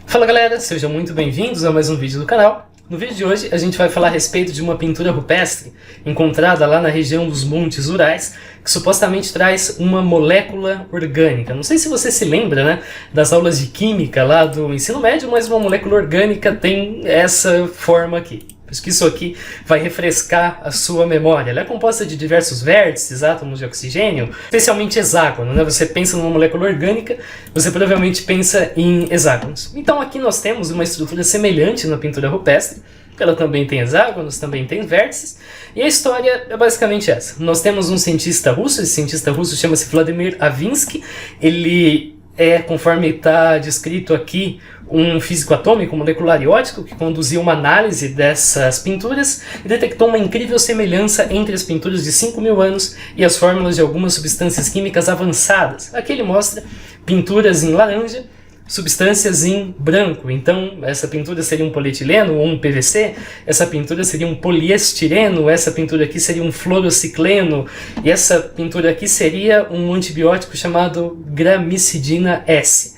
Fala galera, sejam muito bem-vindos a mais um vídeo do canal. No vídeo de hoje a gente vai falar a respeito de uma pintura rupestre encontrada lá na região dos Montes Urais, que supostamente traz uma molécula orgânica. Não sei se você se lembra, né, das aulas de química lá do ensino médio, mas uma molécula orgânica tem essa forma aqui. Acho que isso aqui vai refrescar a sua memória. Ela é composta de diversos vértices, átomos de oxigênio, especialmente hexágono, né? Você pensa numa molécula orgânica, você provavelmente pensa em hexágonos. Então aqui nós temos uma estrutura semelhante na pintura rupestre. Ela também tem hexágonos, também tem vértices. E a história é basicamente essa. Nós temos um cientista russo, esse cientista russo chama-se Vladimir Avinsky. Ele é, conforme está descrito aqui, um físico atômico molecular e óptico que conduziu uma análise dessas pinturas e detectou uma incrível semelhança entre as pinturas de 5.000 anos e as fórmulas de algumas substâncias químicas avançadas. Aqui ele mostra pinturas em laranja, substâncias em branco. Então essa pintura seria um polietileno ou um PVC, essa pintura seria um poliestireno, essa pintura aqui seria um fluorocicleno e essa pintura aqui seria um antibiótico chamado gramicidina S.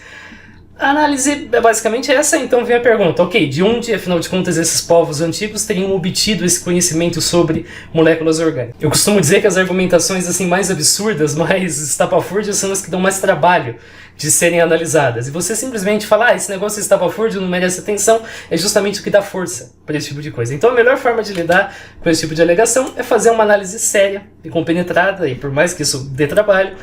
A análise é basicamente essa, então vem a pergunta, ok, de onde, afinal de contas, esses povos antigos teriam obtido esse conhecimento sobre moléculas orgânicas? Eu costumo dizer que as argumentações assim mais absurdas, mais estapafúrdias, são as que dão mais trabalho de serem analisadas. E você simplesmente falar, esse negócio estapafúrdio não merece atenção, é justamente o que dá força para esse tipo de coisa. Então a melhor forma de lidar com esse tipo de alegação é fazer uma análise séria e compenetrada, e por mais que isso dê trabalho,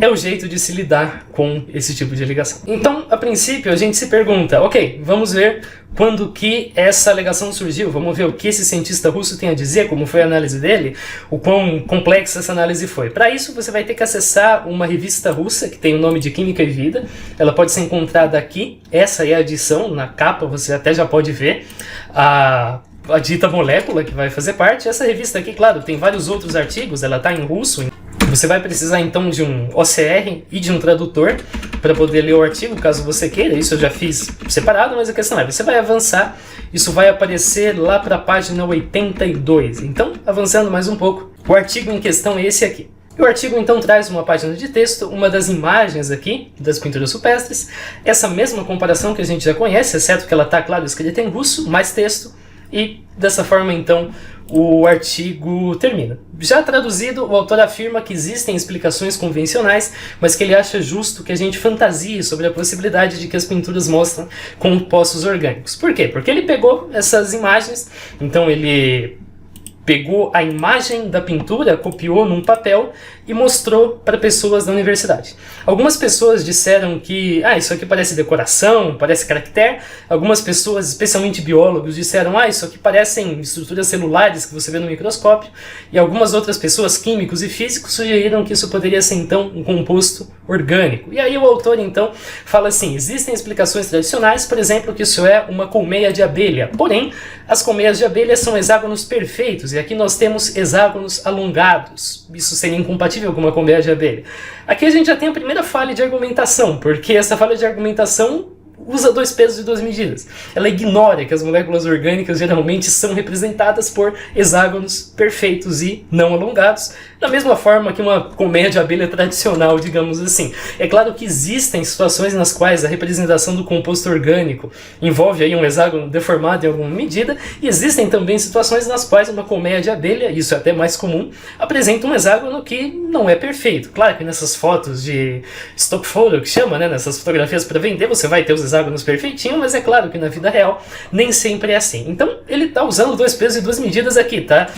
é o jeito de se lidar com esse tipo de alegação. Então, a princípio, a gente se pergunta, ok, vamos ver quando que essa alegação surgiu, vamos ver o que esse cientista russo tem a dizer, como foi a análise dele, o quão complexa essa análise foi. Para isso, você vai ter que acessar uma revista russa que tem o nome de Química e Vida, ela pode ser encontrada aqui, essa é a edição, na capa você até já pode ver a dita molécula que vai fazer parte. Essa revista aqui, claro, tem vários outros artigos, ela está em russo. Você vai precisar então de um OCR e de um tradutor para poder ler o artigo, caso você queira. Isso eu já fiz separado, mas a questão é, você vai avançar, isso vai aparecer lá para a página 82. Então, avançando mais um pouco, o artigo em questão é esse aqui. O artigo então traz uma página de texto, uma das imagens aqui das pinturas rupestres, essa mesma comparação que a gente já conhece, exceto que ela está, claro, escrita em russo, mais texto, e dessa forma então o artigo termina. Já traduzido, o autor afirma que existem explicações convencionais, mas que ele acha justo que a gente fantasie sobre a possibilidade de que as pinturas mostram compostos orgânicos. Por quê? Porque ele pegou essas imagens, então ele pegou a imagem da pintura, copiou num papel e mostrou para pessoas da universidade. Algumas pessoas disseram que isso aqui parece decoração, parece caractere. Algumas pessoas, especialmente biólogos, disseram isso aqui parecem estruturas celulares que você vê no microscópio. E algumas outras pessoas, químicos e físicos, sugeriram que isso poderia ser então um composto orgânico. E aí o autor então fala assim, existem explicações tradicionais, por exemplo, que isso é uma colmeia de abelha. Porém, as colmeias de abelha são hexágonos perfeitos, e aqui nós temos hexágonos alongados. Isso seria incompatível com uma colmeia de abelha. Aqui a gente já tem a primeira falha de argumentação, porque essa falha de argumentação usa 2 pesos e 2 medidas. Ela ignora que as moléculas orgânicas geralmente são representadas por hexágonos perfeitos e não alongados, da mesma forma que uma colmeia de abelha tradicional, digamos assim. É claro que existem situações nas quais a representação do composto orgânico envolve aí um hexágono deformado em alguma medida, e existem também situações nas quais uma colmeia de abelha, isso é até mais comum, apresenta um hexágono que não é perfeito. Claro que nessas fotos de stock photo, que chama, né, nessas fotografias para vender, você vai ter os hexágonos perfeitinhos, mas é claro que na vida real nem sempre é assim. Então ele está usando 2 pesos e 2 medidas aqui, tá?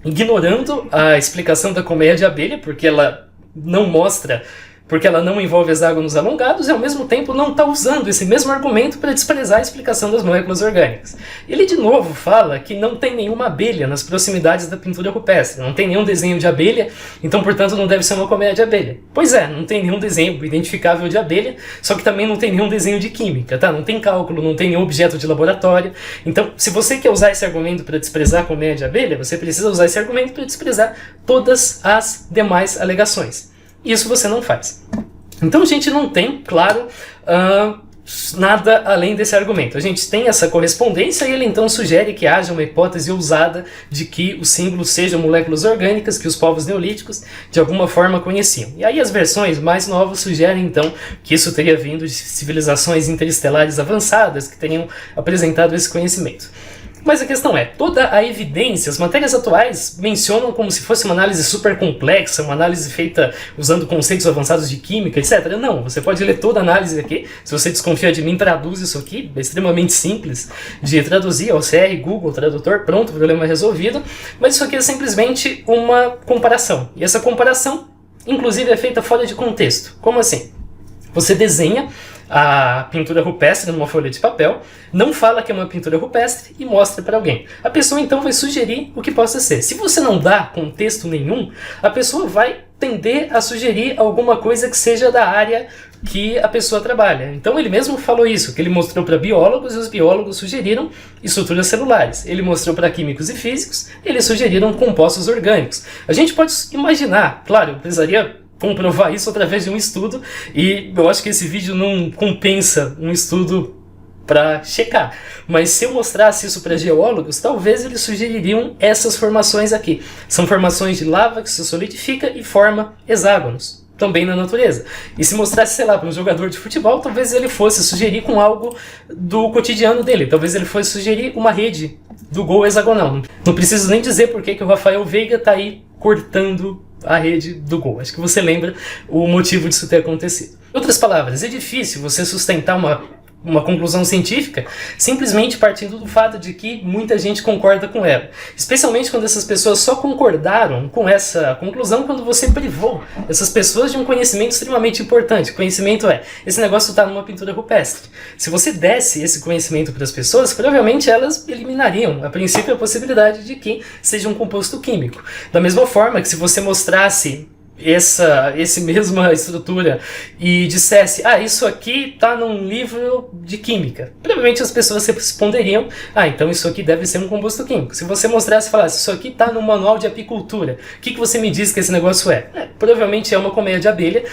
Ignorando a explicação da colmeia de abelha, porque ela não mostra, porque ela não envolve hexágonos alongados, e ao mesmo tempo não está usando esse mesmo argumento para desprezar a explicação das moléculas orgânicas. Ele de novo fala que não tem nenhuma abelha nas proximidades da pintura rupestre, não tem nenhum desenho de abelha, então portanto não deve ser uma colmeia de abelha. Pois é, não tem nenhum desenho identificável de abelha, só que também não tem nenhum desenho de química, tá? Não tem cálculo, não tem nenhum objeto de laboratório. Então, se você quer usar esse argumento para desprezar a colmeia de abelha, você precisa usar esse argumento para desprezar todas as demais alegações. Isso você não faz. Então a gente não tem, claro, nada além desse argumento. A gente tem essa correspondência e ele então sugere que haja uma hipótese ousada de que os símbolos sejam moléculas orgânicas que os povos neolíticos de alguma forma conheciam. E aí as versões mais novas sugerem então que isso teria vindo de civilizações interestelares avançadas que teriam apresentado esse conhecimento. Mas a questão é, toda a evidência, as matérias atuais mencionam como se fosse uma análise super complexa, uma análise feita usando conceitos avançados de química, etc. Não, você pode ler toda a análise aqui, se você desconfia de mim, traduz isso aqui, é extremamente simples de traduzir, OCR, Google, Tradutor, pronto, problema resolvido, mas isso aqui é simplesmente uma comparação, e essa comparação, inclusive, é feita fora de contexto. Como assim? Você desenha a pintura rupestre numa folha de papel, não fala que é uma pintura rupestre e mostra para alguém. A pessoa então vai sugerir o que possa ser. Se você não dá contexto nenhum, a pessoa vai tender a sugerir alguma coisa que seja da área que a pessoa trabalha. Então ele mesmo falou isso, que ele mostrou para biólogos e os biólogos sugeriram estruturas celulares. Ele mostrou para químicos e físicos, eles sugeriram compostos orgânicos. A gente pode imaginar, claro, eu precisaria comprovar isso através de um estudo, e eu acho que esse vídeo não compensa um estudo para checar. Mas se eu mostrasse isso para geólogos, talvez eles sugeririam essas formações aqui. São formações de lava que se solidifica e forma hexágonos, também na natureza. E se mostrasse, sei lá, para um jogador de futebol, talvez ele fosse sugerir com algo do cotidiano dele. Talvez ele fosse sugerir uma rede do gol hexagonal. Não preciso nem dizer por que o Rafael Veiga está aí cortando a rede do gol. Acho que você lembra o motivo disso ter acontecido. Em outras palavras, é difícil você sustentar uma conclusão científica simplesmente partindo do fato de que muita gente concorda com ela. Especialmente quando essas pessoas só concordaram com essa conclusão quando você privou essas pessoas de um conhecimento extremamente importante. O conhecimento é, esse negócio está numa pintura rupestre. Se você desse esse conhecimento para as pessoas, provavelmente elas eliminariam, a princípio, a possibilidade de que seja um composto químico. Da mesma forma que se você mostrasse essa mesma estrutura e dissesse, isso aqui está num livro de química, provavelmente as pessoas responderiam, então isso aqui deve ser um composto químico. Se você mostrasse e falasse, isso aqui está no manual de apicultura, o que você me diz que esse negócio é? Provavelmente é uma colmeia de abelha.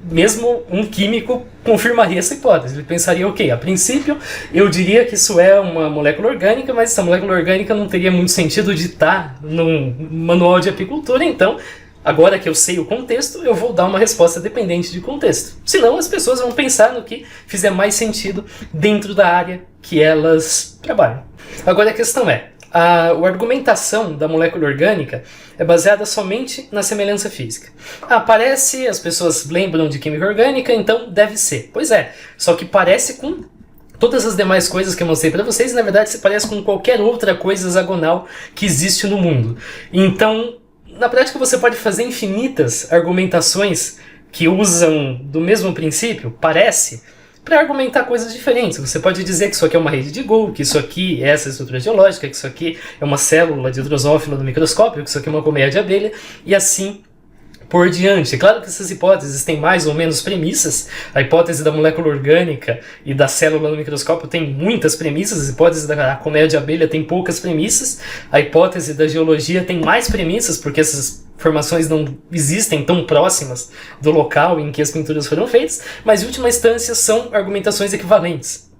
Mesmo um químico confirmaria essa hipótese. Ele pensaria, ok, a princípio eu diria que isso é uma molécula orgânica, mas essa molécula orgânica não teria muito sentido de estar num manual de apicultura, então agora que eu sei o contexto, eu vou dar uma resposta dependente de contexto. Senão as pessoas vão pensar no que fizer mais sentido dentro da área que elas trabalham. Agora a questão é, a argumentação da molécula orgânica é baseada somente na semelhança física. Parece, as pessoas lembram de química orgânica, então deve ser. Pois é, só que parece com todas as demais coisas que eu mostrei para vocês, e na verdade se parece com qualquer outra coisa hexagonal que existe no mundo. Então, na prática você pode fazer infinitas argumentações que usam do mesmo princípio, parece, para argumentar coisas diferentes. Você pode dizer que isso aqui é uma rede de Gauss, que isso aqui é essa estrutura geológica, que isso aqui é uma célula de drosófila no microscópio, que isso aqui é uma colmeia de abelha, e assim por diante. É claro que essas hipóteses têm mais ou menos premissas. A hipótese da molécula orgânica e da célula no microscópio tem muitas premissas. A hipótese da colmeia de abelha tem poucas premissas. A hipótese da geologia tem mais premissas, porque essas formações não existem tão próximas do local em que as pinturas foram feitas, mas em última instância são argumentações equivalentes.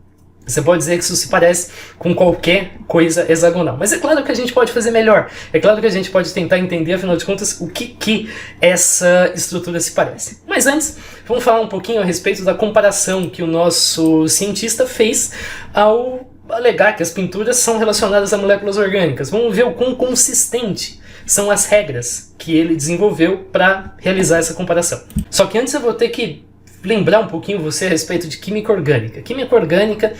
Você pode dizer que isso se parece com qualquer coisa hexagonal. Mas é claro que a gente pode fazer melhor. É claro que a gente pode tentar entender, afinal de contas, o que essa estrutura se parece. Mas antes, vamos falar um pouquinho a respeito da comparação que o nosso cientista fez ao alegar que as pinturas são relacionadas a moléculas orgânicas. Vamos ver o quão consistente são as regras que ele desenvolveu para realizar essa comparação. Só que antes eu vou ter que lembrar um pouquinho você a respeito de química orgânica. Química orgânica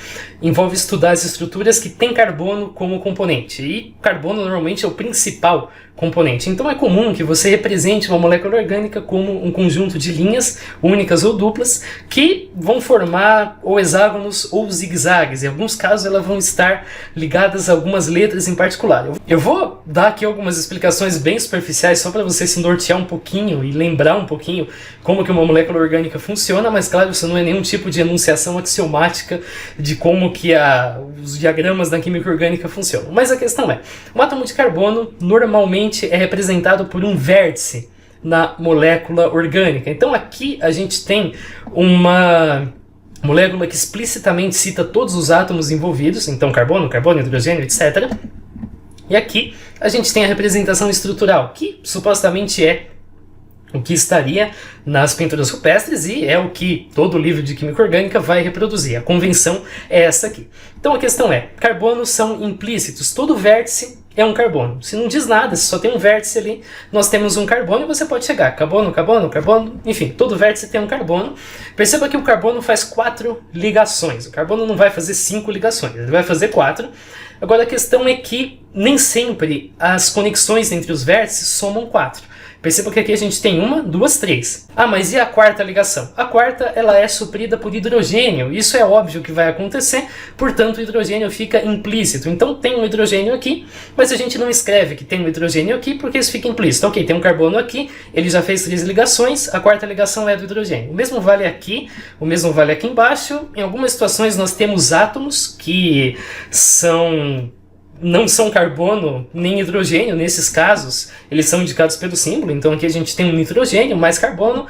envolve estudar as estruturas que têm carbono como componente. E carbono normalmente é o principal componente. Então é comum que você represente uma molécula orgânica como um conjunto de linhas únicas ou duplas que vão formar ou hexágonos ou zigue-zagues. Em alguns casos elas vão estar ligadas a algumas letras em particular. Eu vou dar aqui algumas explicações bem superficiais só para você se nortear um pouquinho e lembrar um pouquinho como que uma molécula orgânica funciona, mas claro, isso não é nenhum tipo de enunciação axiomática de como que os diagramas da química orgânica funcionam. Mas a questão é, o átomo de carbono normalmente é representado por um vértice na molécula orgânica. Então aqui a gente tem uma molécula que explicitamente cita todos os átomos envolvidos, então carbono, hidrogênio, etc. E aqui a gente tem a representação estrutural, que supostamente é o que estaria nas pinturas rupestres e é o que todo livro de química orgânica vai reproduzir. A convenção é essa aqui. Então a questão é, carbonos são implícitos, todo vértice é um carbono. Se não diz nada, se só tem um vértice ali, nós temos um carbono e você pode chegar carbono, enfim, todo vértice tem um carbono. Perceba que o carbono faz 4 ligações, o carbono não vai fazer 5 ligações, ele vai fazer 4. Agora a questão é que nem sempre as conexões entre os vértices somam 4. Perceba que aqui a gente tem 1, 2, 3. Ah, mas e a quarta ligação? A quarta, ela é suprida por hidrogênio. Isso é óbvio que vai acontecer, portanto o hidrogênio fica implícito. Então tem um hidrogênio aqui, mas a gente não escreve que tem um hidrogênio aqui porque isso fica implícito. Ok, tem um carbono aqui, ele já fez 3 ligações, a quarta ligação é do hidrogênio. O mesmo vale aqui, o mesmo vale aqui embaixo. Em algumas situações nós temos átomos que não são carbono nem hidrogênio, nesses casos eles são indicados pelo símbolo, então aqui a gente tem um nitrogênio mais carbono,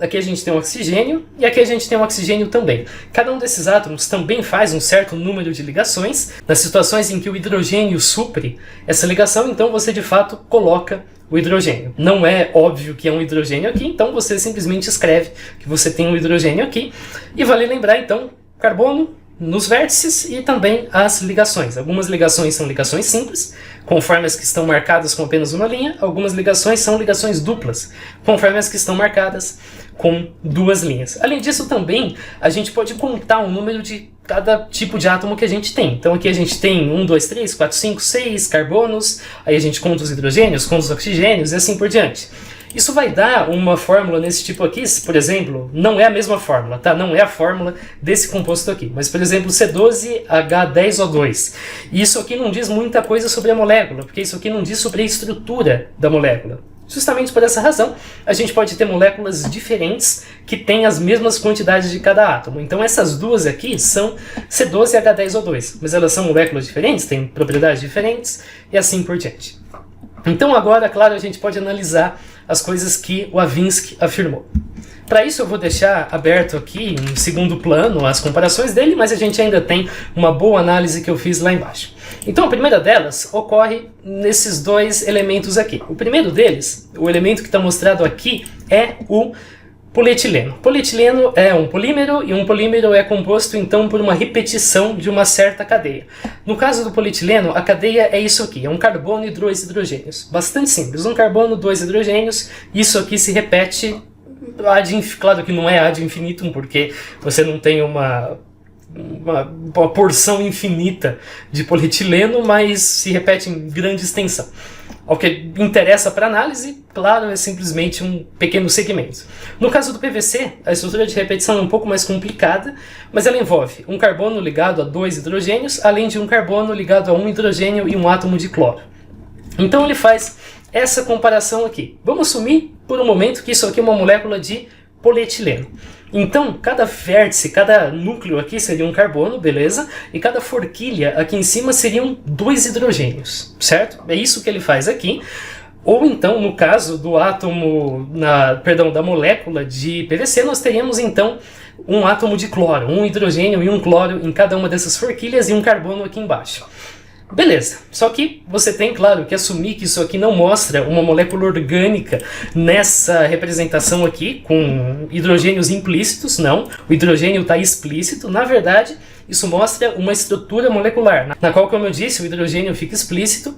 aqui a gente tem um oxigênio e aqui a gente tem um oxigênio também. Cada um desses átomos também faz um certo número de ligações. Nas situações em que o hidrogênio supre essa ligação, então você de fato coloca o hidrogênio. Não é óbvio que é um hidrogênio aqui, então você simplesmente escreve que você tem um hidrogênio aqui. E vale lembrar então, carbono nos vértices e também as ligações. Algumas ligações são ligações simples, conforme as que estão marcadas com apenas uma linha. Algumas ligações são ligações duplas, conforme as que estão marcadas com 2 linhas. Além disso também, a gente pode contar o número de cada tipo de átomo que a gente tem. Então aqui a gente tem 1, 2, 3, 4, 5, 6 carbonos, aí a gente conta os hidrogênios, conta os oxigênios e assim por diante. Isso vai dar uma fórmula nesse tipo aqui, por exemplo, não é a mesma fórmula, tá? Não é a fórmula desse composto aqui. Mas, por exemplo, C12H10O2. Isso aqui não diz muita coisa sobre a molécula, porque isso aqui não diz sobre a estrutura da molécula. Justamente por essa razão, a gente pode ter moléculas diferentes que têm as mesmas quantidades de cada átomo. Então essas duas aqui são C12H10O2, mas elas são moléculas diferentes, têm propriedades diferentes e assim por diante. Então agora, claro, a gente pode analisar as coisas que o Avinsky afirmou. Para isso eu vou deixar aberto aqui em segundo plano as comparações dele, mas a gente ainda tem uma boa análise que eu fiz lá embaixo. Então a primeira delas ocorre nesses 2 elementos aqui. O primeiro deles, o elemento que está mostrado aqui, é o polietileno. Polietileno é um polímero e um polímero é composto então por uma repetição de uma certa cadeia. No caso do polietileno, a cadeia é isso aqui, é um carbono e 2 hidrogênios. Bastante simples, um carbono, 2 hidrogênios, isso aqui se repete claro que não é ad infinitum, porque você não tem uma porção infinita de polietileno, mas se repete em grande extensão. O que interessa para análise, claro, é simplesmente um pequeno segmento. No caso do PVC, a estrutura de repetição é um pouco mais complicada, mas ela envolve um carbono ligado a 2 hidrogênios, além de um carbono ligado a 1 hidrogênio e um átomo de cloro. Então ele faz essa comparação aqui. Vamos assumir por um momento que isso aqui é uma molécula de polietileno. Então, cada vértice, cada núcleo aqui seria um carbono, beleza? E cada forquilha aqui em cima seriam 2 hidrogênios, certo? É isso que ele faz aqui. Ou então, no caso do da molécula de PVC, nós teríamos então um átomo de cloro, um hidrogênio e um cloro em cada uma dessas forquilhas e um carbono aqui embaixo. Beleza, só que você tem, claro, que assumir que isso aqui não mostra uma molécula orgânica nessa representação aqui, com hidrogênios implícitos, não. O hidrogênio está explícito, na verdade, isso mostra uma estrutura molecular, na qual, como eu disse, o hidrogênio fica explícito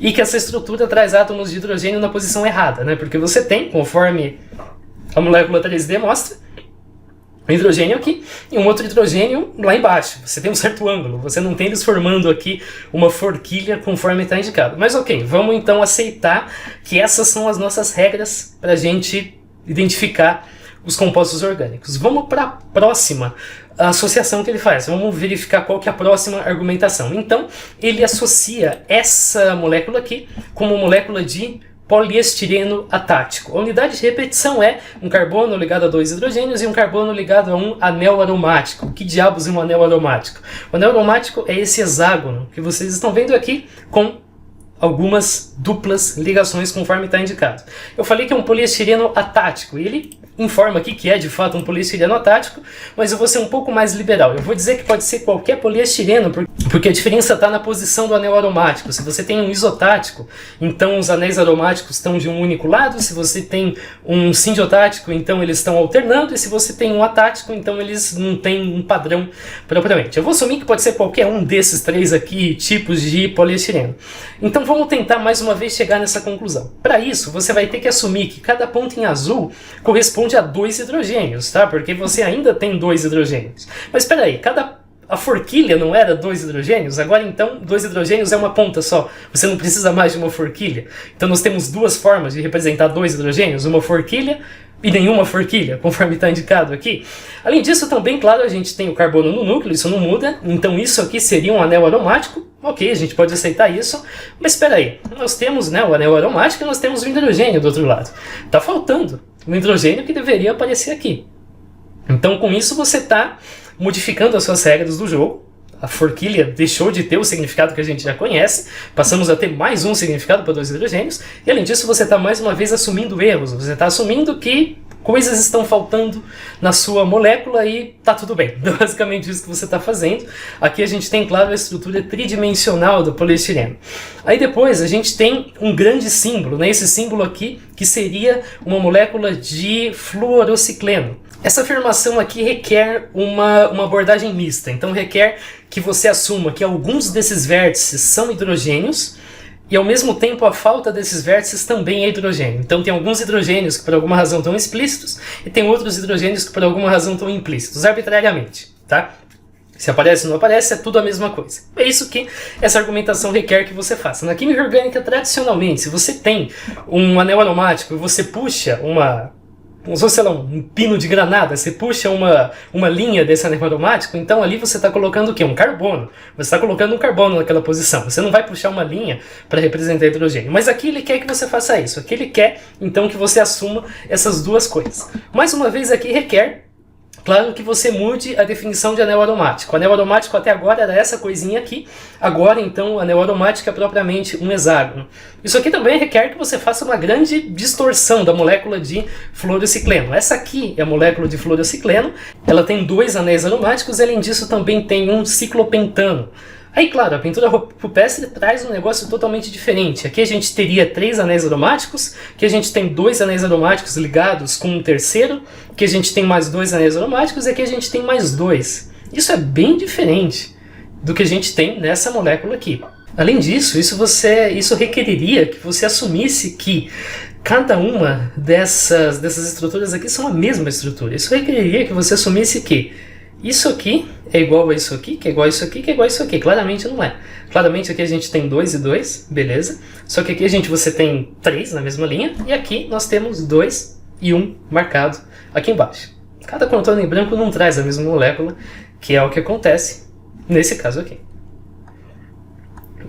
e que essa estrutura traz átomos de hidrogênio na posição errada, né? Porque você tem, conforme a molécula 3D mostra, um hidrogênio aqui e um outro hidrogênio lá embaixo. Você tem um certo ângulo, você não tem eles formando aqui uma forquilha conforme está indicado. Mas ok, vamos então aceitar que essas são as nossas regras para a gente identificar os compostos orgânicos. Vamos para a próxima associação que ele faz. Vamos verificar qual que é a próxima argumentação. Então, ele associa essa molécula aqui como molécula de poliestireno atático. A unidade de repetição é um carbono ligado a 2 hidrogênios e um carbono ligado a um anel aromático. Que diabos é um anel aromático? O anel aromático é esse hexágono que vocês estão vendo aqui com algumas duplas ligações conforme está indicado. Eu falei que é um poliestireno atático e ele informa aqui que é de fato um poliestireno atático, mas eu vou ser um pouco mais liberal. Eu vou dizer que pode ser qualquer poliestireno, porque a diferença está na posição do anel aromático. Se você tem um isotático, então os anéis aromáticos estão de um único lado. Se você tem um sindiotático, então eles estão alternando. E se você tem um atático, então eles não têm um padrão propriamente. Eu vou assumir que pode ser qualquer um desses três aqui tipos de poliestireno. Então vamos tentar mais uma vez chegar nessa conclusão. Para isso, você vai ter que assumir que cada ponto em azul corresponde a 2 hidrogênios, tá? Porque você ainda tem 2 hidrogênios. Mas espera aí, a forquilha não era 2 hidrogênios? Agora então 2 hidrogênios é uma ponta só. Você não precisa mais de uma forquilha. Então nós temos duas formas de representar 2 hidrogênios, uma forquilha e nenhuma forquilha, conforme está indicado aqui. Além disso, também, claro, a gente tem o carbono no núcleo, isso não muda. Então isso aqui seria um anel aromático. Ok, a gente pode aceitar isso. Mas espera aí, nós temos, né, o anel aromático e nós temos o hidrogênio do outro lado. Está faltando um hidrogênio que deveria aparecer aqui. Então com isso você está modificando as suas regras do jogo. A forquilha deixou de ter o significado que a gente já conhece, passamos a ter mais um significado para 2 hidrogênios, e além disso você está mais uma vez assumindo erros, você está assumindo que coisas estão faltando na sua molécula e tá tudo bem. Basicamente isso que você está fazendo. Aqui a gente tem, claro, a estrutura tridimensional do poliestireno. Aí depois a gente tem um grande símbolo, né? Esse símbolo aqui que seria uma molécula de fluorocicleno. Essa afirmação aqui requer uma abordagem mista, então requer que você assuma que alguns desses vértices são hidrogênios e ao mesmo tempo a falta desses vértices também é hidrogênio. Então tem alguns hidrogênios que por alguma razão estão explícitos e tem outros hidrogênios que por alguma razão estão implícitos, arbitrariamente, tá? Se aparece ou não aparece, é tudo a mesma coisa. É isso que essa argumentação requer que você faça. Na química orgânica, tradicionalmente, se você tem um anel aromático e você puxa sei lá, um pino de granada, você puxa uma linha desse anel aromático, então ali você está colocando o quê? Um carbono. Você está colocando um carbono naquela posição. Você não vai puxar uma linha para representar hidrogênio. Mas aqui ele quer que você faça isso. Aqui ele quer, então, que você assuma essas duas coisas. Mais uma vez, aqui requer, claro, que você mude a definição de anel aromático. O anel aromático até agora era essa coisinha aqui. Agora, então, o anel aromático é propriamente um hexágono. Isso aqui também requer que você faça uma grande distorção da molécula de fluorocicleno. Essa aqui é a molécula de fluorocicleno. Ela tem 2 anéis aromáticos e, além disso, também tem um ciclopentano. Aí, claro, a pintura rupestre traz um negócio totalmente diferente. Aqui a gente teria 3 anéis aromáticos, aqui a gente tem 2 anéis aromáticos ligados com um terceiro, aqui a gente tem mais 2 anéis aromáticos e aqui a gente tem mais 2. Isso é bem diferente do que a gente tem nessa molécula aqui. Além disso, isso requeriria que você assumisse que cada uma dessas estruturas aqui são a mesma estrutura. Isso requeriria que você assumisse que isso aqui é igual a isso aqui, que é igual a isso aqui, que é igual a isso aqui. Claramente não é. Claramente aqui a gente tem 2 e 2, beleza. Só que aqui você tem 3 na mesma linha, e aqui nós temos 2 e 1 marcado aqui embaixo. Cada contorno em branco não traz a mesma molécula, que é o que acontece nesse caso aqui.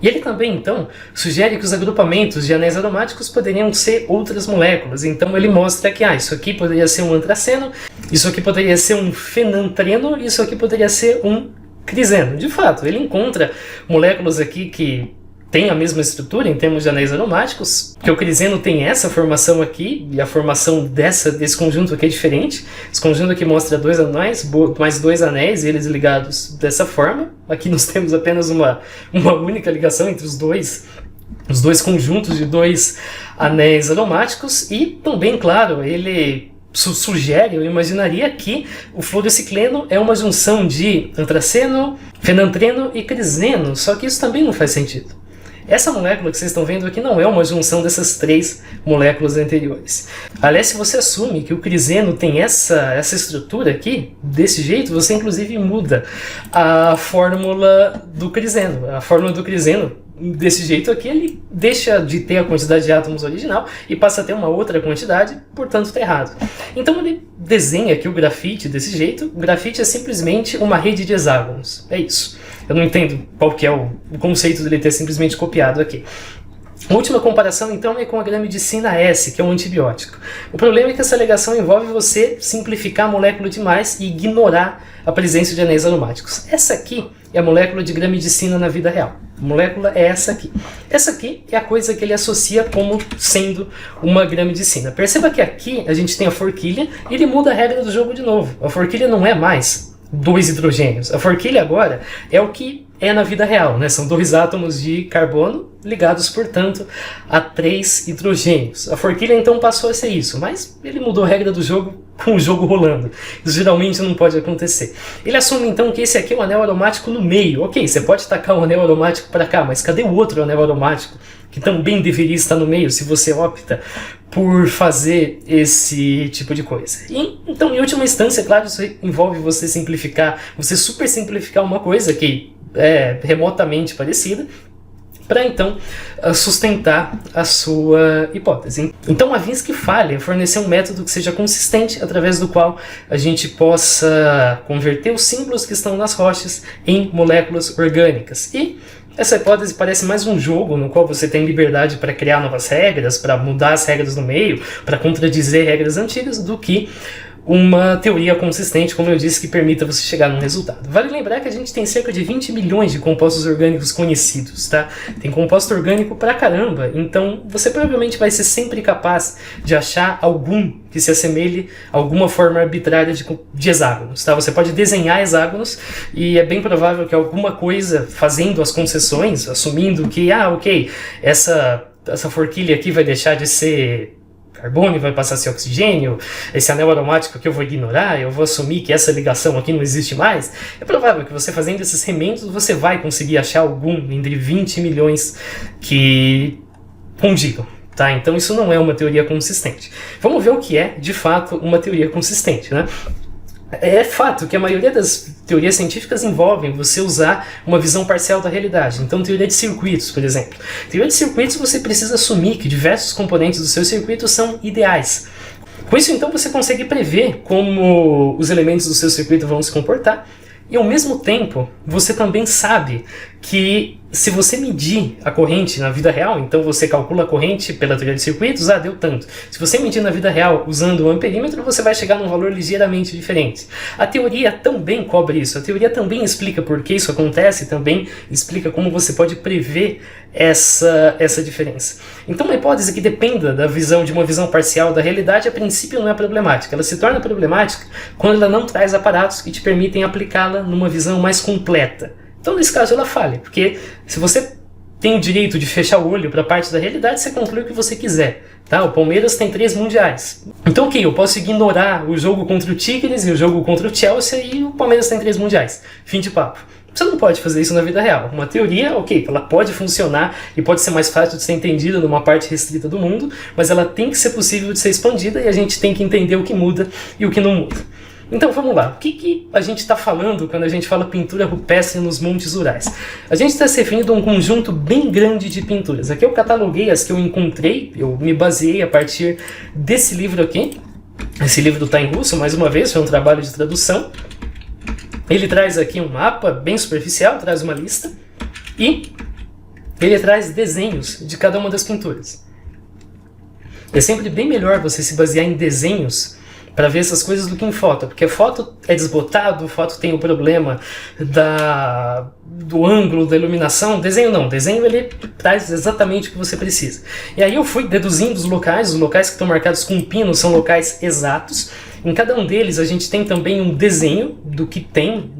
E ele também, então, sugere que os agrupamentos de anéis aromáticos poderiam ser outras moléculas. Então ele mostra que isso aqui poderia ser um antraceno, isso aqui poderia ser um fenantreno, isso aqui poderia ser um criseno. De fato, ele encontra moléculas aqui que têm a mesma estrutura em termos de anéis aromáticos, porque o criseno tem essa formação aqui, e a formação desse conjunto aqui é diferente. Esse conjunto aqui mostra 2 anéis, mais 2 anéis, e eles ligados dessa forma. Aqui nós temos apenas uma única ligação entre os dois conjuntos de 2 anéis aromáticos, e também, claro, ele sugere, eu imaginaria que o fluorocicleno é uma junção de antraceno, fenantreno e criseno, só que isso também não faz sentido. Essa molécula que vocês estão vendo aqui não é uma junção dessas 3 moléculas anteriores. Aliás, se você assume que o criseno tem essa estrutura aqui, desse jeito, você inclusive muda a fórmula do criseno. A fórmula do criseno, desse jeito aqui, ele deixa de ter a quantidade de átomos original e passa a ter uma outra quantidade, portanto está errado. Então ele desenha aqui o grafite desse jeito. O grafite é simplesmente uma rede de hexágonos. É isso. Eu não entendo qual que é o conceito dele ter simplesmente copiado aqui. A última comparação, então, é com a gramidicina S, que é um antibiótico. O problema é que essa alegação envolve você simplificar a molécula demais e ignorar a presença de anéis aromáticos. Essa aqui é a molécula de gramidicina na vida real. A molécula é essa aqui. Essa aqui é a coisa que ele associa como sendo uma gramidicina. Perceba que aqui a gente tem a forquilha e ele muda a regra do jogo de novo. A forquilha não é mais 2 hidrogênios. A forquilha agora é o que é na vida real, né? São 2 átomos de carbono ligados, portanto, a 3 hidrogênios. A forquilha então passou a ser isso, mas ele mudou a regra do jogo com o jogo rolando. Isso geralmente não pode acontecer. Ele assume então que esse aqui é um anel aromático no meio. Ok, você pode tacar um anel aromático para cá, mas cadê o outro anel aromático que também deveria estar no meio se você opta por fazer esse tipo de coisa? E, então, em última instância, claro, isso envolve você simplificar, você super simplificar uma coisa que é remotamente parecida, para então sustentar a sua hipótese. Então a Minsky falha em fornecer um método que seja consistente, através do qual a gente possa converter os símbolos que estão nas rochas em moléculas orgânicas. E essa hipótese parece mais um jogo no qual você tem liberdade para criar novas regras, para mudar as regras no meio, para contradizer regras antigas, do que uma teoria consistente, como eu disse, que permita você chegar num resultado. Vale lembrar que a gente tem cerca de 20 milhões de compostos orgânicos conhecidos, tá? Tem composto orgânico pra caramba, então você provavelmente vai ser sempre capaz de achar algum que se assemelhe a alguma forma arbitrária de hexágonos, tá? Você pode desenhar hexágonos e é bem provável que alguma coisa, fazendo as concessões, assumindo que, ok, essa forquilha aqui vai deixar de ser carbono vai passar a ser oxigênio, esse anel aromático que eu vou ignorar, eu vou assumir que essa ligação aqui não existe mais. É provável que você fazendo esses remendos, você vai conseguir achar algum entre 20 milhões que condigam. Tá? Então isso não é uma teoria consistente. Vamos ver o que é, de fato, uma teoria consistente, né? É fato que a maioria das teorias científicas envolvem você usar uma visão parcial da realidade. Então, teoria de circuitos, por exemplo. Teoria de circuitos, você precisa assumir que diversos componentes do seu circuito são ideais. Com isso, então, você consegue prever como os elementos do seu circuito vão se comportar. E, ao mesmo tempo, você também sabe que se você medir a corrente na vida real, então você calcula a corrente pela teoria de circuitos, deu tanto. Se você medir na vida real usando o amperímetro, você vai chegar num valor ligeiramente diferente. A teoria também cobre isso, a teoria também explica por que isso acontece, também explica como você pode prever essa diferença. Então uma hipótese que dependa de uma visão parcial da realidade, a princípio não é problemática. Ela se torna problemática quando ela não traz aparatos que te permitem aplicá-la numa visão mais completa. Então, nesse caso, ela falha, porque se você tem o direito de fechar o olho para parte da realidade, você conclui o que você quiser. Tá? O Palmeiras tem 3 mundiais. Então, ok, eu posso ignorar o jogo contra o Tigres e o jogo contra o Chelsea e o Palmeiras tem 3 mundiais. Fim de papo. Você não pode fazer isso na vida real. Uma teoria, ok, ela pode funcionar e pode ser mais fácil de ser entendida numa parte restrita do mundo, mas ela tem que ser possível de ser expandida e a gente tem que entender o que muda e o que não muda. Então vamos lá, o que a gente está falando quando a gente fala pintura rupestre nos Montes Urais? A gente está se referindo a um conjunto bem grande de pinturas. Aqui eu cataloguei as que eu encontrei, eu me baseei a partir desse livro aqui. Esse livro está em russo, mais uma vez, foi um trabalho de tradução. Ele traz aqui um mapa bem superficial, traz uma lista, e ele traz desenhos de cada uma das pinturas. É sempre bem melhor você se basear em desenhos para ver essas coisas do que em foto, porque foto é desbotado, foto tem o problema do ângulo, da iluminação. Desenho não, desenho ele traz exatamente o que você precisa. E aí eu fui deduzindo os locais que estão marcados com pino são locais exatos. Em cada um deles a gente tem também um desenho do que tem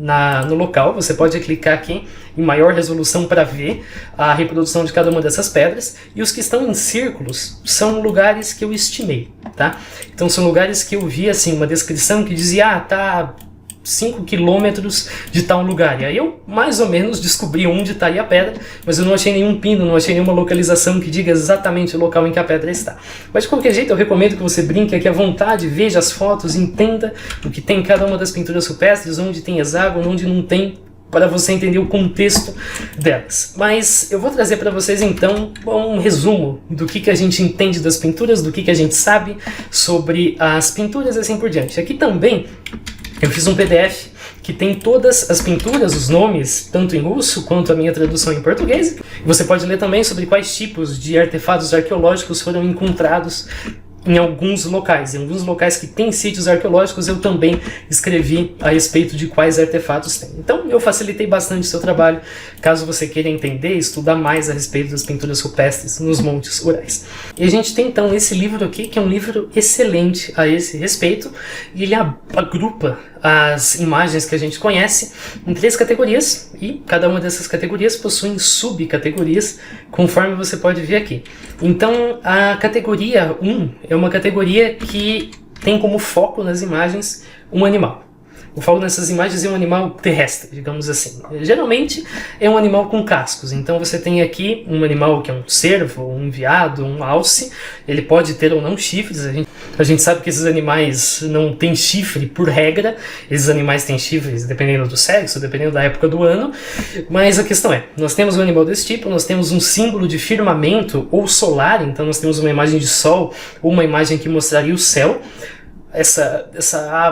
no local. Você pode clicar aqui em maior resolução para ver a reprodução de cada uma dessas pedras. E os que estão em círculos são lugares que eu estimei, tá? Então são lugares que eu vi assim, uma descrição que dizia, tá 5 quilômetros de tal lugar. E aí eu mais ou menos descobri onde estaria a pedra, mas eu não achei nenhum pino, não achei nenhuma localização que diga exatamente o local em que a pedra está. Mas de qualquer jeito eu recomendo que você brinque aqui à vontade, veja as fotos, entenda o que tem em cada uma das pinturas rupestres, onde tem hexágono, onde não tem, para você entender o contexto delas. Mas eu vou trazer para vocês então um resumo do que a gente entende das pinturas, do que a gente sabe sobre as pinturas e assim por diante. Aqui também eu fiz um PDF que tem todas as pinturas, os nomes, tanto em russo quanto a minha tradução em português. Você pode ler também sobre quais tipos de artefatos arqueológicos foram encontrados em alguns locais. Em alguns locais que tem sítios arqueológicos, eu também escrevi a respeito de quais artefatos tem. Então, eu facilitei bastante o seu trabalho, caso você queira entender e estudar mais a respeito das pinturas rupestres nos Montes Urais. E a gente tem, então, esse livro aqui, que é um livro excelente a esse respeito, e ele agrupa as imagens que a gente conhece em 3 categorias, e cada uma dessas categorias possui subcategorias, conforme você pode ver aqui. Então, a categoria 1 é uma categoria que tem como foco nas imagens um animal. O foco nessas imagens é um animal terrestre, digamos assim. Geralmente é um animal com cascos. Então você tem aqui um animal que é um cervo, um veado, um alce. Ele pode ter ou não chifres. A gente sabe que esses animais não têm chifre por regra. Esses animais têm chifres dependendo do sexo, dependendo da época do ano. Mas a questão é, nós temos um animal desse tipo, nós temos um símbolo de firmamento ou solar. Então nós temos uma imagem de sol ou uma imagem que mostraria o céu. Essa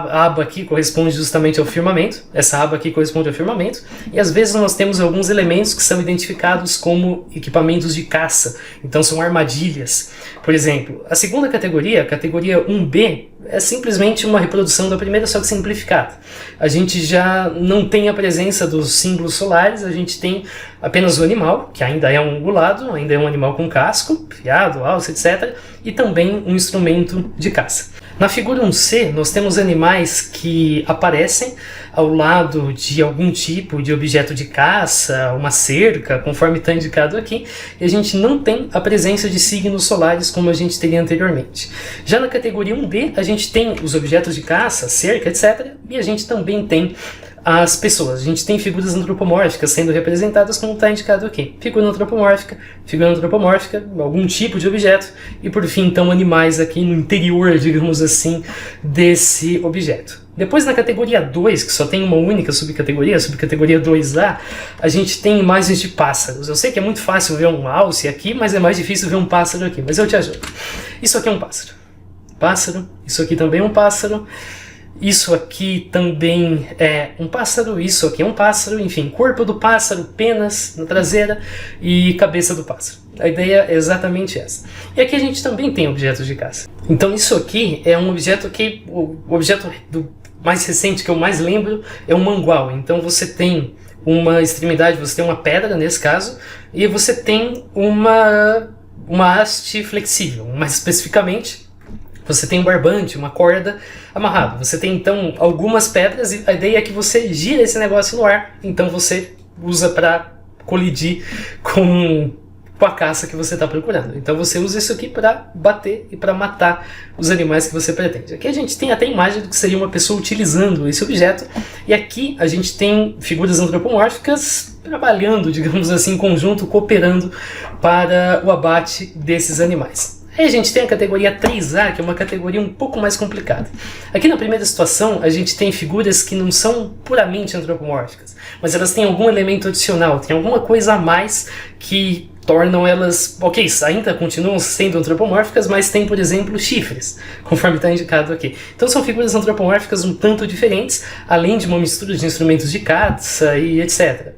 aba aqui corresponde justamente ao firmamento, essa aba aqui corresponde ao firmamento, e às vezes nós temos alguns elementos que são identificados como equipamentos de caça, então são armadilhas. Por exemplo, a segunda categoria, a categoria 1B, é simplesmente uma reprodução da primeira, só que simplificada. A gente já não tem a presença dos símbolos solares, a gente tem apenas o animal, que ainda é um ungulado, ainda é um animal com casco, veado, alce, etc., e também um instrumento de caça. Na figura 1C, nós temos animais que aparecem ao lado de algum tipo de objeto de caça, uma cerca, conforme está indicado aqui, e a gente não tem a presença de signos solares como a gente teria anteriormente. Já na categoria 1D, a gente tem os objetos de caça, cerca, etc., e a gente também tem as pessoas. A gente tem figuras antropomórficas sendo representadas como está indicado aqui. Figura antropomórfica, algum tipo de objeto, e por fim, então, animais aqui no interior, digamos assim, desse objeto. Depois, na categoria 2, que só tem uma única subcategoria, a subcategoria 2A, a gente tem imagens de pássaros. Eu sei que é muito fácil ver um alce aqui, mas é mais difícil ver um pássaro aqui, mas eu te ajudo. Isso aqui é um pássaro. Pássaro, isso aqui também é um pássaro. Isso aqui também é um pássaro, isso aqui é um pássaro, enfim, corpo do pássaro, penas na traseira e cabeça do pássaro. A ideia é exatamente essa. E aqui a gente também tem objetos de caça. Então isso aqui é um objeto que, o objeto mais recente que eu mais lembro é um mangual. Então você tem uma extremidade, você tem uma pedra nesse caso, e você tem uma haste flexível, mais especificamente você tem um barbante, uma corda amarrado. Você tem então algumas pedras e a ideia é que você gira esse negócio no ar. Então você usa para colidir com a caça que você está procurando. Então você usa isso aqui para bater e para matar os animais que você pretende. Aqui a gente tem até a imagem do que seria uma pessoa utilizando esse objeto. E aqui a gente tem figuras antropomórficas trabalhando, digamos assim, em conjunto, cooperando para o abate desses animais. Aí a gente tem a categoria 3A, que é uma categoria um pouco mais complicada. Aqui na primeira situação, a gente tem figuras que não são puramente antropomórficas, mas elas têm algum elemento adicional, tem alguma coisa a mais que tornam elas, ok, ainda continuam sendo antropomórficas, mas tem, por exemplo, chifres, conforme está indicado aqui. Então são figuras antropomórficas um tanto diferentes, além de uma mistura de instrumentos de caça e etc.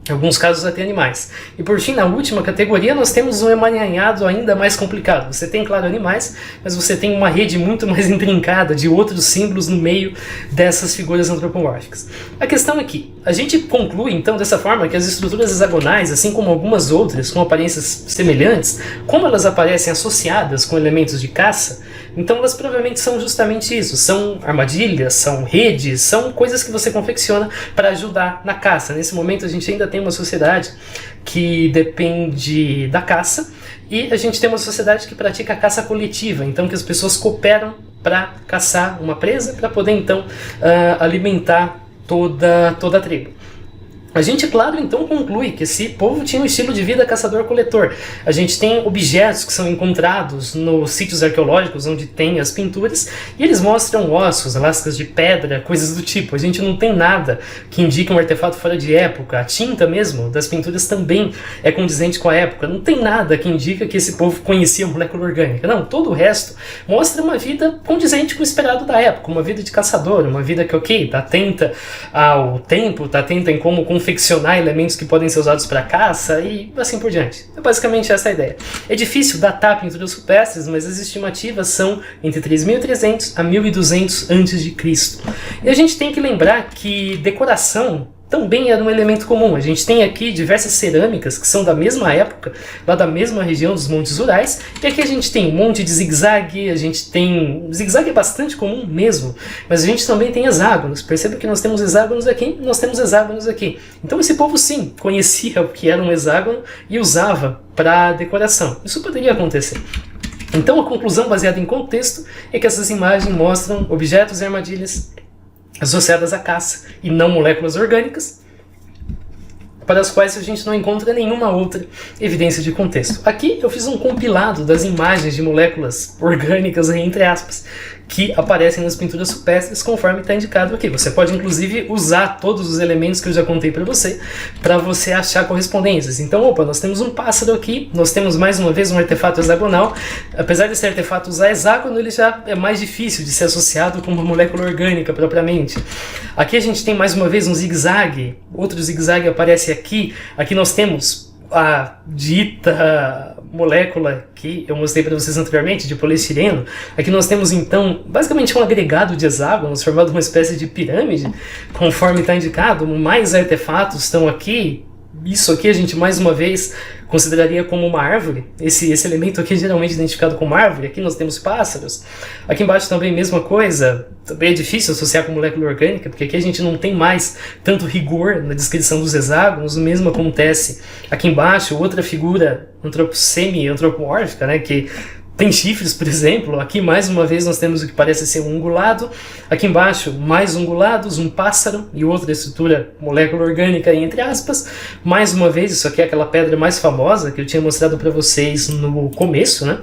Em alguns casos até animais. E por fim, na última categoria, nós temos um emaranhado ainda mais complicado. Você tem, claro, animais, mas você tem uma rede muito mais intrincada de outros símbolos no meio dessas figuras antropomórficas. A questão é que a gente conclui, então, dessa forma, que as estruturas hexagonais, assim como algumas outras com aparências semelhantes, como elas aparecem associadas com elementos de caça, então elas provavelmente são justamente isso. São armadilhas, são redes, são coisas que você confecciona para ajudar na caça. Nesse momento a gente ainda tem uma sociedade que depende da caça e a gente tem uma sociedade que pratica a caça coletiva, então que as pessoas cooperam para caçar uma presa para poder então alimentar toda a tribo. A gente, claro, então conclui que esse povo tinha um estilo de vida caçador-coletor. A gente tem objetos que são encontrados nos sítios arqueológicos onde tem as pinturas, e eles mostram ossos, lascas de pedra, coisas do tipo. A gente não tem nada que indique um artefato fora de época. A tinta mesmo das pinturas também é condizente com a época. Não tem nada que indica que esse povo conhecia a molécula orgânica. Não, todo o resto mostra uma vida condizente com o esperado da época, uma vida de caçador, uma vida que, ok, está atenta ao tempo, está atenta em como confeccionar elementos que podem ser usados para caça e assim por diante. É basicamente essa a ideia. É difícil datar pinturas rupestres, mas as estimativas são entre 3.300 a 1.200 a.C. E a gente tem que lembrar que decoração também era um elemento comum. A gente tem aqui diversas cerâmicas que são da mesma época, lá da mesma região dos Montes Urais, e aqui a gente tem um monte de zigue-zague, a gente tem... zigue-zague é bastante comum mesmo, mas a gente também tem hexágonos. Perceba que nós temos hexágonos aqui, nós temos hexágonos aqui. Então esse povo sim, conhecia o que era um hexágono e usava para decoração. Isso poderia acontecer. Então a conclusão baseada em contexto é que essas imagens mostram objetos e armadilhas associadas à caça e não moléculas orgânicas, para as quais a gente não encontra nenhuma outra evidência de contexto. Aqui eu fiz um compilado das imagens de moléculas orgânicas, entre aspas, que aparecem nas pinturas rupestres conforme está indicado aqui. Você pode inclusive usar todos os elementos que eu já contei para você achar correspondências. Então, opa, nós temos um pássaro aqui, nós temos mais uma vez um artefato hexagonal. Apesar desse artefato usar hexágono, ele já é mais difícil de ser associado com uma molécula orgânica propriamente. Aqui a gente tem mais uma vez um zigue-zague, outro zigue-zague aparece aqui. Aqui nós temos a dita molécula que eu mostrei para vocês anteriormente, de poliestireno. Aqui nós temos então basicamente um agregado de hexágonos formado uma espécie de pirâmide, conforme está indicado. Mais artefatos estão aqui. Isso aqui a gente mais uma vez consideraria como uma árvore. Esse elemento aqui é geralmente identificado como árvore. Aqui nós temos pássaros. Aqui embaixo também mesma coisa. Também é difícil associar com molécula orgânica, porque aqui a gente não tem mais tanto rigor na descrição dos hexágonos. O mesmo acontece aqui embaixo. Outra figura semi-antropomórfica, né, que tem chifres, por exemplo. Aqui mais uma vez nós temos o que parece ser um ungulado. Aqui embaixo mais ungulados, um pássaro e outra estrutura molécula orgânica entre aspas. Mais uma vez, isso aqui é aquela pedra mais famosa que eu tinha mostrado para vocês no começo, né?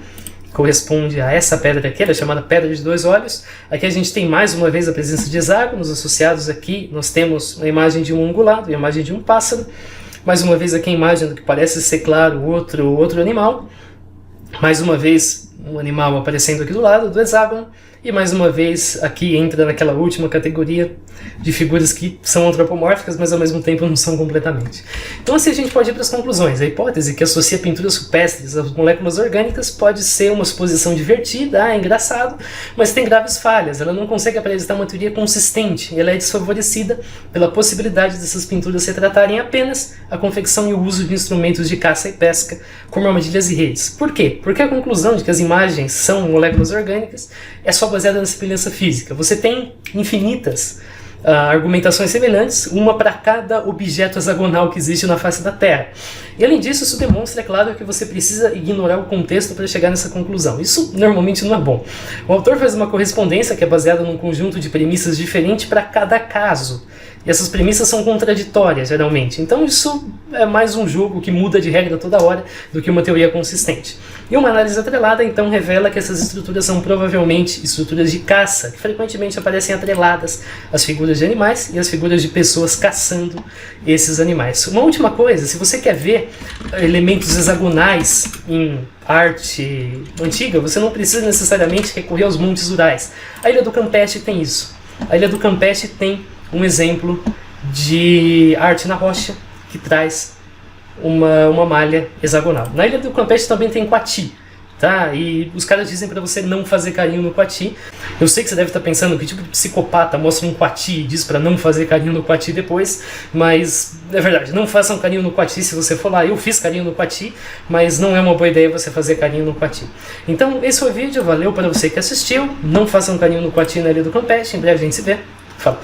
Corresponde a essa pedra aqui, ela é chamada Pedra de Dois Olhos. Aqui a gente tem mais uma vez a presença de hexágonos associados aqui. Nós temos a imagem de um ungulado e a imagem de um pássaro. Mais uma vez aqui a imagem do que parece ser, claro, outro animal. Mais uma vez um animal aparecendo aqui do lado do hexágono, e mais uma vez aqui entra naquela última categoria de figuras que são antropomórficas, mas ao mesmo tempo não são completamente. Então assim a gente pode ir para as conclusões. A hipótese que associa pinturas rupestres às moléculas orgânicas pode ser uma suposição divertida, engraçado, mas tem graves falhas. Ela não consegue apresentar uma teoria consistente, ela é desfavorecida pela possibilidade dessas pinturas se tratarem apenas a confecção e o uso de instrumentos de caça e pesca, como armadilhas e redes. Por quê? Porque a conclusão de que as imagens são moléculas orgânicas é só baseada na semelhança física. Você tem infinitas argumentações semelhantes, uma para cada objeto hexagonal que existe na face da Terra. E além disso, isso demonstra, é claro, que você precisa ignorar o contexto para chegar nessa conclusão. Isso normalmente não é bom. O autor faz uma correspondência que é baseada num conjunto de premissas diferentes para cada caso. E essas premissas são contraditórias, geralmente. Então isso é mais um jogo que muda de regra toda hora do que uma teoria consistente. E uma análise atrelada, então, revela que essas estruturas são provavelmente estruturas de caça, que frequentemente aparecem atreladas às figuras de animais e às figuras de pessoas caçando esses animais. Uma última coisa, se você quer ver elementos hexagonais em arte antiga, você não precisa necessariamente recorrer aos Montes Urais. A Ilha do Campeche tem isso. A Ilha do Campeche tem um exemplo de arte na rocha que traz uma malha hexagonal. Na Ilha do Campeche também tem coati, tá? E os caras dizem para você não fazer carinho no coati. Eu sei que você deve estar pensando que tipo de psicopata mostra um coati e diz para não fazer carinho no coati depois, mas é verdade, não façam carinho no coati se você for lá. Eu fiz carinho no coati, mas não é uma boa ideia você fazer carinho no coati. Então esse foi o vídeo, valeu para você que assistiu. Não façam carinho no coati na Ilha do Campeche, em breve a gente se vê. Falou!